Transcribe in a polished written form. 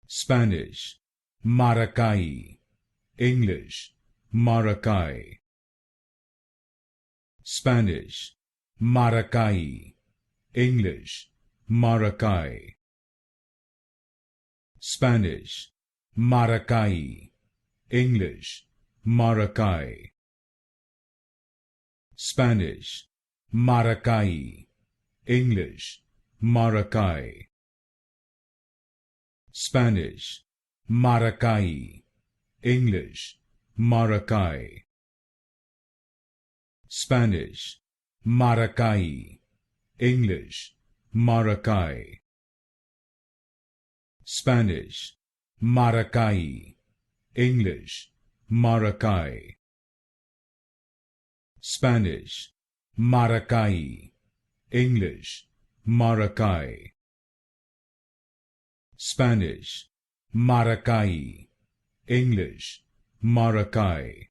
Spanish, Maracay. English, Maracay. Spanish, Maracay. English, Maracay. Spanish, Maracay. English, Maracay. Spanish, Maracay. English, Maracay. Spanish, Maracay. English, Maracay. Spanish, Maracay. English, Maracay. Spanish, Maracay. English, Maracay. Spanish, Maracay. English, Maracay. Spanish, Maracay. English, Maracay.